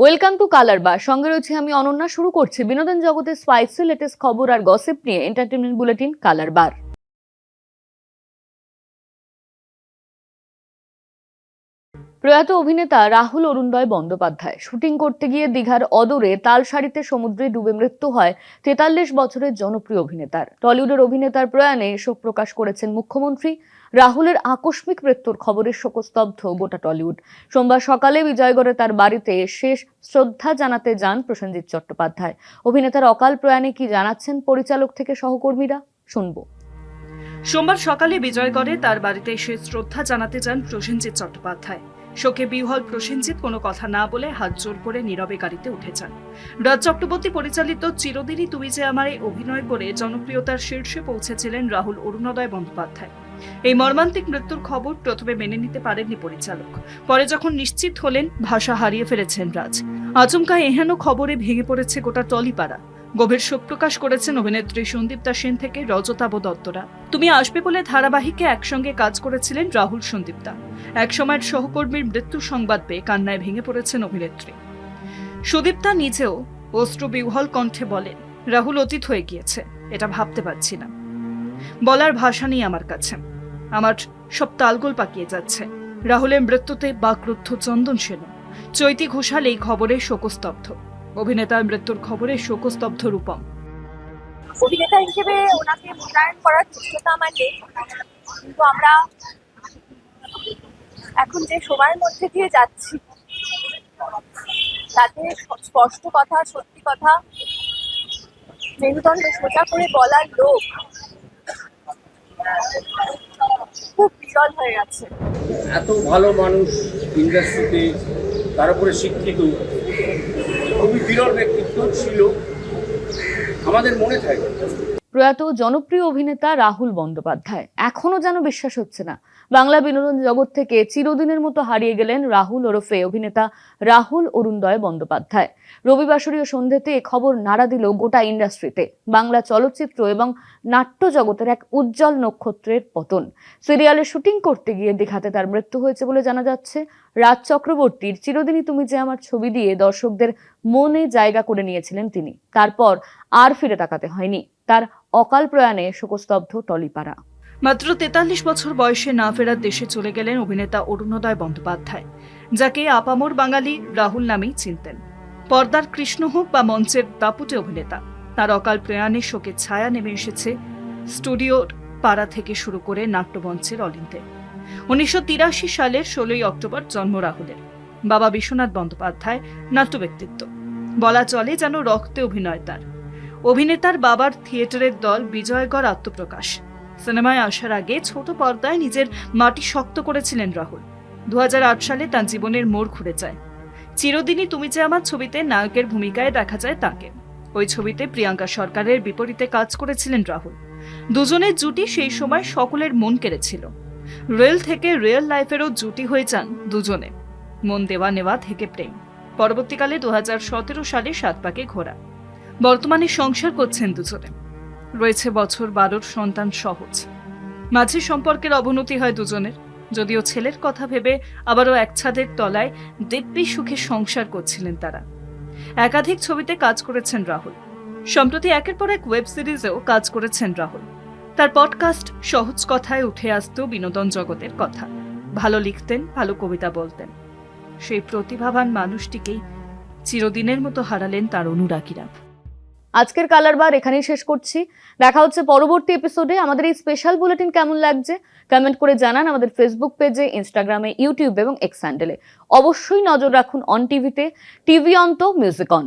Welcome to colour বার। সঙ্গে রয়েছে আমি অনন্যা। শুরু করছি বিনোদন জগতের স্পাইসি লেটেস্ট খবর আর গসিপ নিয়ে এন্টারটেইনমেন্ট বুলেটিন কালার বার। প্রয়াত অভিনেতা রাহুল অরুণোদয় বন্দ্যোপাধ্যায় শুটিং করতে গিয়ে দীঘার অদূরে তালসারিতে সমুদ্রে ডুবে মৃত্যু হয় 43 বছরের জনপ্রিয় অভিনেতার। টলিউডের অভিনেতার প্রয়াণে শোক প্রকাশ করেছেন মুখ্যমন্ত্রী। রাহুলের আকস্মিক মৃত্যুর খবরে শোকস্তব্ধ গোটা টলিউড। সোমবার সকালে বিজয়গড়ে তার বাড়িতে শেষ শ্রদ্ধা জানাতে যান প্রসেনজিৎ চট্টোপাধ্যায়। অভিনেতার অকাল প্রয়াণে কি জানাচ্ছেন পরিচালক থেকে সহকর্মীরা, শুনবো। সোমবার সকালে বিজয়গড়ে তার বাড়িতে এসে শ্রদ্ধা জানাতে যান প্রসেনজিৎ চট্টোপাধ্যায়। শোকে বিহ্বল প্রসেনজিৎ কোনো কথা না বলে হাত জোর করে নীরবে গাড়িতে উঠে যান। রাজ চক্রবর্তী পরিচালিত চিরদিনই তুমি যে আমারে অভিনয় করে জনপ্রিয়তার শীর্ষে পৌঁছেছিলেন রাহুল অরুণোদয় বন্দ্যোপাধ্যায়। এই মর্মান্তিক মৃত্যুর খবর প্রথমে মেনে নিতে পারেননি পরিচালক। পরে যখন নিশ্চিত হলেন, ভাষা হারিয়ে ফেলেছেন রাজ। আচমকা এহেন খবরে ভেঙে পড়েছে গোটা টলিপাড়া। গভীর শোক প্রকাশ করেছেন অভিনেত্রী সন্দীপ্তা সেন থেকে রজতাভ দত্তরা। তুমি আসবে বলে ধারাবাহিকে একসঙ্গে কাজ করেছিলেন রাহুল সন্দীপ্তা। একসময়ের সহকর্মীর মৃত্যু সংবাদ পেয়ে কান্নায় ভেঙে পড়েছেন অভিনেত্রী। সুদীপ্তা নিজেও অশ্রুবিহ্বল কণ্ঠে বলেন, রাহুল অতীত হয়ে গিয়েছে, এটা ভাবতে পারছি না। বলার ভাষা নেই আমার কাছে, আমার সব তালগোল পাকিয়ে যাচ্ছে। রাহুলের মৃত্যুতে বাকরুদ্ধ চন্দন সেন। চৈতি ঘোষাল এই খবরে শোকস্তব্ধ। অভিনেতার মৃত্যুর খবরে শোকস্তব্ধ রূপম। অভিনেতা হিসেবে ওনাকে মূল্যায়ন করার চেষ্টা আমার নেই, কিন্তু আমরা এখন যে সময়ের মধ্যে দিয়ে যাচ্ছি তাতে স্পষ্ট কথা, সত্যি কথা, মেরুদণ্ড সোজা করে বলার লোক খুব বিরল হয়ে গেছে। এত ভালো মানুষ ইন্ডাস্ট্রিতে, তার উপরে শিক্ষিত, খুবই বিরল ব্যক্তিত্ব ছিল, আমাদের মনে থাকে। প্রয়াত জনপ্রিয় অভিনেতা রাহুল বন্দ্যোপাধ্যায়। এখনো যেন বিশ্বাস হচ্ছে না, বাংলা বিনোদন জগৎ থেকে চিরদিনের মতো হারিয়ে গেলেন রাহুল ওরফে অভিনেতা রাহুল অরুণোদয় বন্দ্যোপাধ্যায়। রবিবাসরীয় সন্ধ্যেতে এ খবর নাড়া দিল গোটা ইন্ডাস্ট্রিতে। বাংলা চলচ্চিত্র এবং নাট্য জগতের এক উজ্জ্বল নক্ষত্রের পতন। সিরিয়ালে শুটিং করতে গিয়ে দীঘাতে তার মৃত্যু হয়েছে বলে জানা যাচ্ছে। রাজ চক্রবর্তীর চিরদিনই তুমি যে আমার ছবি দিয়ে দর্শকদের মনে জায়গা করে নিয়েছিলেন তিনি। তারপর আর ফিরে তাকাতে হয়নি। তার অকাল প্রয়াণে শোকস্তব্ধ টলিপাড়া। মাত্র 43 বছর বয়সে না ফেরার দেশে চলে গেলেন অভিনেতা অরুণোদয় বন্দ্যোপাধ্যায়, যাকে আপামর বাঙালি রাহুল নামেই চিনতেন। পর্দার কৃষ্ণ হোক বা মঞ্চের দাপুটে অভিনেতা, তার অকাল প্রয়াণে শোকের ছায়া নেমে এসেছে স্টুডিওর পাড়া থেকে শুরু করে নাট্যমঞ্চের অলিন্দে। 1983 সালের 16 অক্টোবর জন্ম রাহুলের। বাবা বিশ্বনাথ বন্দ্যোপাধ্যায় নাট্য ব্যক্তিত্ব, বলা চলে যেন রক্তে অভিনয় তার। অভিনেতার বাবার থিয়েটারের দল বিজয়গড় আত্মপ্রকাশ। সিনেমায় আসার আগে ছোট পর্দায় নিজের মাটি শক্ত করেছিলেন রাহুল। 2008 সালে তার জীবনের মোড় ঘুরে যায়। চিরদিনই তুমি যে আমার ছবিতে নায়কের ভূমিকায় দেখা যায় তাকে। ওই ছবিতে প্রিয়াঙ্কা সরকারের বিপরীতে কাজ করেছিলেন রাহুল। দুজনের জুটি সেই সময় সকলের মন কেড়েছিল। রিয়েল থেকে রিয়েল লাইফেরও জুটি হয়ে যান দুজনে। মন দেওয়া নেওয়া থেকে প্রেম। পরবর্তীকালে 2017 সালে 7 পাকে ঘোরা। বর্তমানে সংসার করছেন দুজনে। রয়েছে বছর 12 সন্তান সহজ। মাঝে সম্পর্কের অবনতি হয় দুজনের, যদিও ছেলের কথা ভেবে আবারও এক ছাদের তলায় দিব্যি সুখে সংসার করছিলেন তারা। একাধিক ছবিতে কাজ করেছেন রাহুল। সম্প্রতি একের পর এক ওয়েব সিরিজেও কাজ করেছেন রাহুল। তার পডকাস্ট সহজ কথায় উঠে আসত বিনোদন জগতের কথা। ভালো লিখতেন, ভালো কবিতা বলতেন। সেই প্রতিভাবান মানুষটিকেই চিরদিনের মতো হারালেন তার অনুরাগীরা। আজকের কালার বার এখানেই শেষ করছি। দেখা হচ্ছে পরবর্তী এপিসোডে। আমাদের এই স্পেশাল বুলেটিন কেমন লাগছে কমেন্ট করে জানান আমাদের ফেসবুক পেজে, ইনস্টাগ্রামে, ইউটিউব এবং এক্স হ্যান্ডেলে। অবশ্যই নজর রাখুন অন টিভিতে। টিভি অন তো মিউজিক অন।